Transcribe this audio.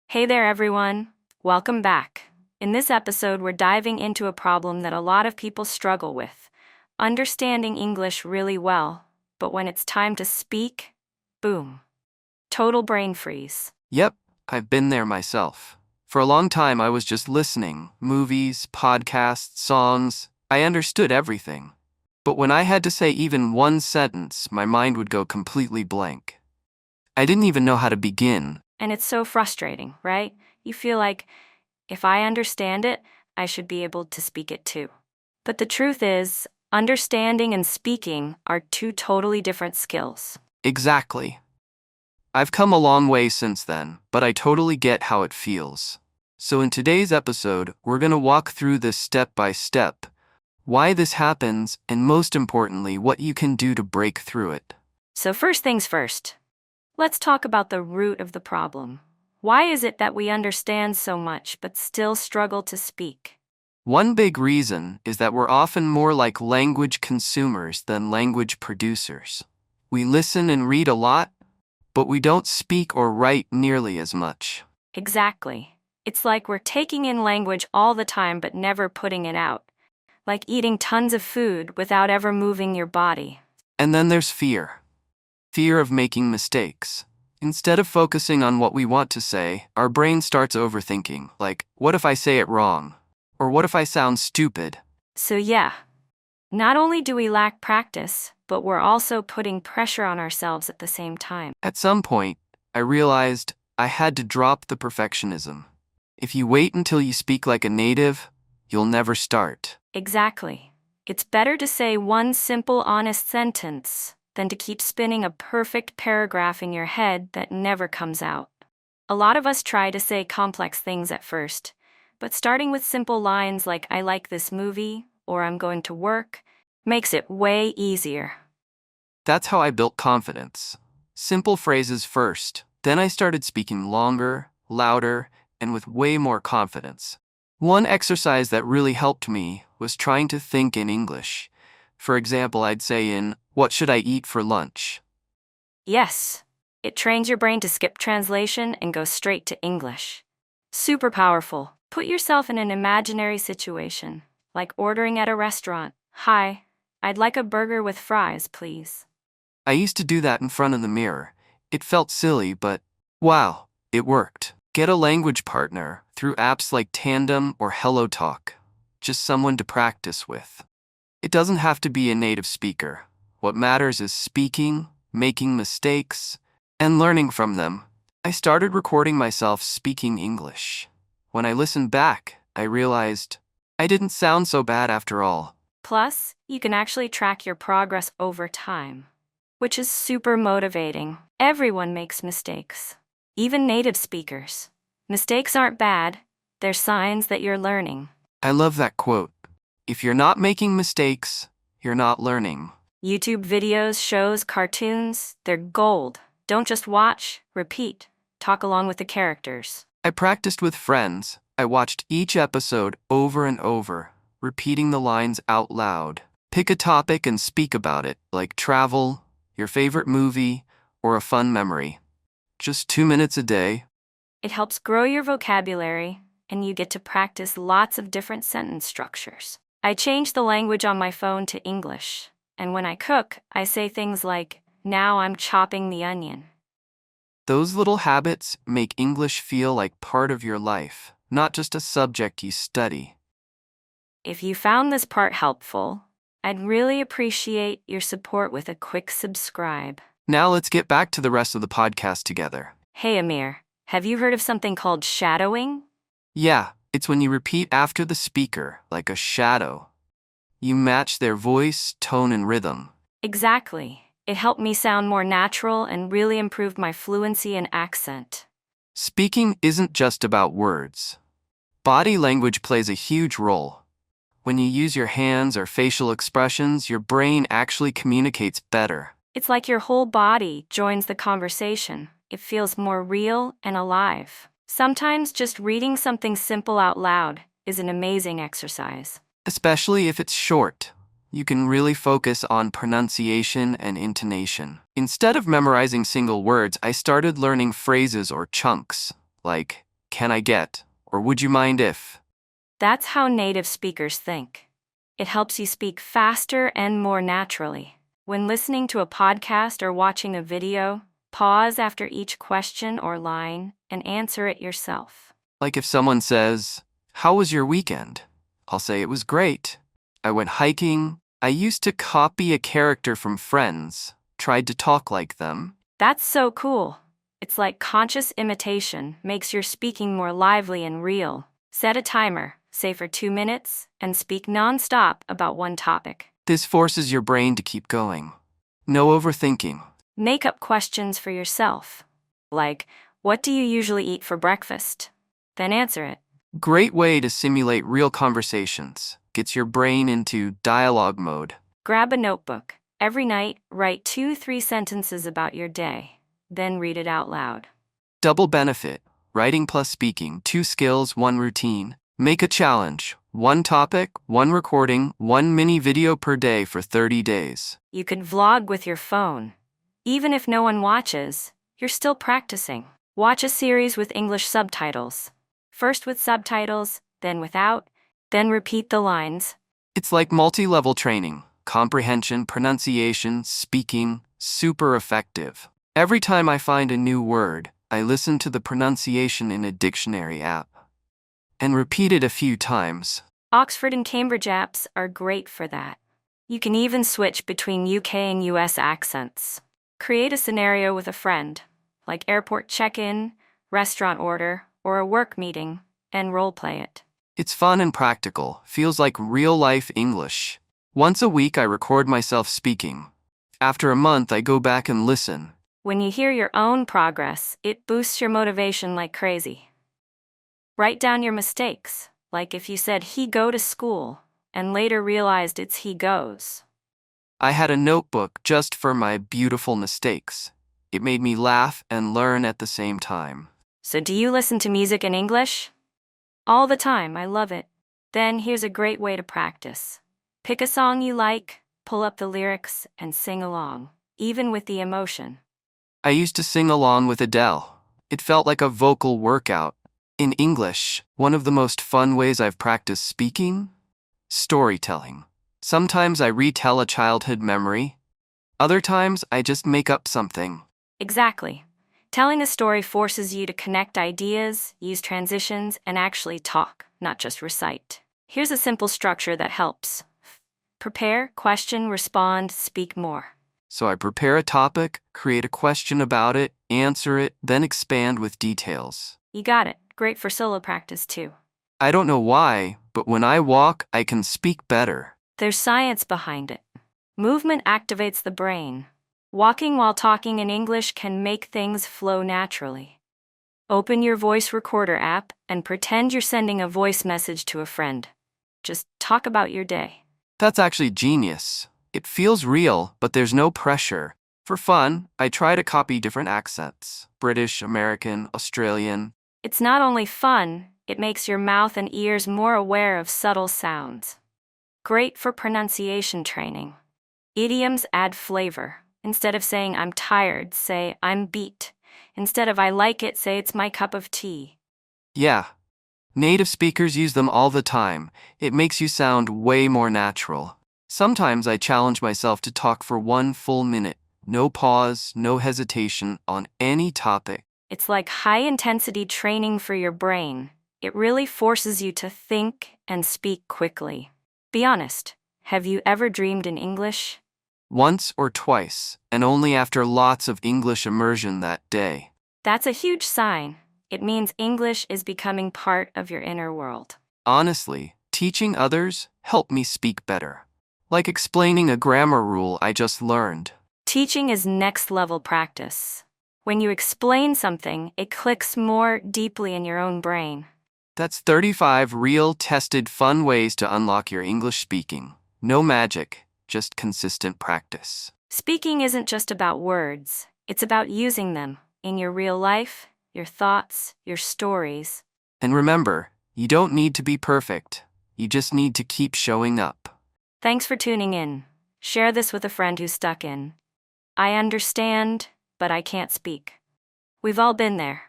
Hey there, everyone. Welcome back. In this episode, we're diving into a problem that a lot of people struggle with, understanding English really well, but when it's time to speak, boom, total brain freeze. Yep, I've been there myself. For a long time, I was just listening. Movies, podcasts, songs. I understood everything. But when I had to say even one sentence, my mind would go completely blank. I didn't even know how to begin. And it's so frustrating, right? You feel like, if I understand it, I should be able to speak it too. But the truth is, understanding and speaking are two totally different skills. Exactly. I've come a long way since then, but I totally get how it feels. So in today's episode, we're going to walk through this step by step, why this happens, and most importantly, what you can do to break through it. So first things first, let's talk about the root of the problem. Why is it that we understand so much but still struggle to speak? One big reason is that we're often more like language consumers than language producers. We listen and read a lot, but we don't speak or write nearly as much. Exactly. It's like we're taking in language all the time but never putting it out. Like eating tons of food without ever moving your body. And then there's fear. Fear of making mistakes. Instead of focusing on what we want to say, our brain starts overthinking, like, what if I say it wrong? Or what if I sound stupid? So yeah, not only do we lack practice, but we're also putting pressure on ourselves at the same time. At some point, I realized I had to drop the perfectionism. If you wait until you speak like a native, you'll never start. Exactly. It's better to say one simple, honest sentence than to keep spinning a perfect paragraph in your head that never comes out. A lot of us try to say complex things at first, but starting with simple lines like I like this movie or I'm going to work makes it way easier. That's how I built confidence. Simple phrases first, then I started speaking longer, louder, and with way more confidence. One exercise that really helped me was trying to think in English. For example, I'd say what should I eat for lunch? Yes, it trains your brain to skip translation and go straight to English. Super powerful. Put yourself in an imaginary situation, like ordering at a restaurant. Hi, I'd like a burger with fries, please. I used to do that in front of the mirror. It felt silly, but wow, it worked. Get a language partner through apps like Tandem or HelloTalk. Just someone to practice with. It doesn't have to be a native speaker. What matters is speaking, making mistakes, and learning from them. I started recording myself speaking English. When I listened back, I realized I didn't sound so bad after all. Plus, you can actually track your progress over time, which is super motivating. Everyone makes mistakes, even native speakers. Mistakes aren't bad, they're signs that you're learning. I love that quote. If you're not making mistakes, you're not learning. YouTube videos, shows, cartoons, they're gold. Don't just watch, repeat, talk along with the characters. I practiced with friends. I watched each episode over and over, repeating the lines out loud. Pick a topic and speak about it, like travel, your favorite movie, or a fun memory. Just 2 minutes a day. It helps grow your vocabulary, and you get to practice lots of different sentence structures. I changed the language on my phone to English, and when I cook, I say things like, now I'm chopping the onion. Those little habits make English feel like part of your life, not just a subject you study. If you found this part helpful, I'd really appreciate your support with a quick subscribe. Now let's get back to the rest of the podcast together. Hey Amir, have you heard of something called shadowing? Yeah, it's when you repeat after the speaker, like a shadow. You match their voice, tone, and rhythm. Exactly. It helped me sound more natural and really improved my fluency and accent. Speaking isn't just about words. Body language plays a huge role. When you use your hands or facial expressions, your brain actually communicates better. It's like your whole body joins the conversation. It feels more real and alive. Sometimes just reading something simple out loud is an amazing exercise. Especially if it's short. You can really focus on pronunciation and intonation. Instead of memorizing single words, I started learning phrases or chunks, like, can I get, or would you mind if? That's how native speakers think. It helps you speak faster and more naturally. When listening to a podcast or watching a video, pause after each question or line and answer it yourself. Like if someone says, "How was your weekend?" I'll say it was great. I went hiking. I used to copy a character from Friends, tried to talk like them. That's so cool. It's like conscious imitation makes your speaking more lively and real. Set a timer, say for 2 minutes, and speak non-stop about one topic. This forces your brain to keep going. No overthinking. Make up questions for yourself. Like, what do you usually eat for breakfast? Then answer it. Great way to simulate real conversations. Gets your brain into dialogue mode. Grab a notebook. Every night, write 2-3 sentences about your day. Then read it out loud. Double benefit. Writing plus speaking. 2 skills, 1 routine. Make a challenge. 1 topic, 1 recording, 1 mini video per day for 30 days. You could vlog with your phone. Even if no one watches, you're still practicing. Watch a series with English subtitles. First with subtitles, then without, then repeat the lines. It's like multi-level training. Comprehension, pronunciation, speaking, super effective. Every time I find a new word, I listen to the pronunciation in a dictionary app and repeat it a few times. Oxford and Cambridge apps are great for that. You can even switch between UK and US accents. Create a scenario with a friend, like airport check-in, restaurant order, or a work meeting, and role-play it. It's fun and practical, feels like real-life English. Once a week I record myself speaking. After a month I go back and listen. When you hear your own progress, it boosts your motivation like crazy. Write down your mistakes, like if you said he go to school, and later realized it's he goes. I had a notebook just for my beautiful mistakes. It made me laugh and learn at the same time. So do you listen to music in English? All the time, I love it. Then here's a great way to practice. Pick a song you like, pull up the lyrics, and sing along, even with the emotion. I used to sing along with Adele. It felt like a vocal workout. In English, one of the most fun ways I've practiced speaking? Storytelling. Sometimes I retell a childhood memory. Other times I just make up something. Exactly. Telling a story forces you to connect ideas, use transitions, and actually talk, not just recite. Here's a simple structure that helps. Prepare, question, respond, speak more. So I prepare a topic, create a question about it, answer it, then expand with details. You got it. Great for solo practice too. I don't know why, but when I walk, I can speak better. There's science behind it. Movement activates the brain. Walking while talking in English can make things flow naturally. Open your voice recorder app and pretend you're sending a voice message to a friend. Just talk about your day. That's actually genius. It feels real, but there's no pressure. For fun, I try to copy different accents. British, American, Australian. It's not only fun, it makes your mouth and ears more aware of subtle sounds. Great for pronunciation training. Idioms add flavor. Instead of saying I'm tired, say I'm beat. Instead of I like it, say it's my cup of tea. Yeah. Native speakers use them all the time. It makes you sound way more natural. Sometimes I challenge myself to talk for 1 full minute. No pause, no hesitation on any topic. It's like high-intensity training for your brain. It really forces you to think and speak quickly. Be honest, have you ever dreamed in English? Once or twice, and only after lots of English immersion that day. That's a huge sign. It means English is becoming part of your inner world. Honestly, teaching others helped me speak better. Like explaining a grammar rule I just learned. Teaching is next-level practice. When you explain something, it clicks more deeply in your own brain. That's 35 real, tested, fun ways to unlock your English speaking. No magic, just consistent practice. Speaking isn't just about words. It's about using them in your real life, your thoughts, your stories. And remember, you don't need to be perfect. You just need to keep showing up. Thanks for tuning in. Share this with a friend who's stuck in. I understand, but I can't speak. We've all been there.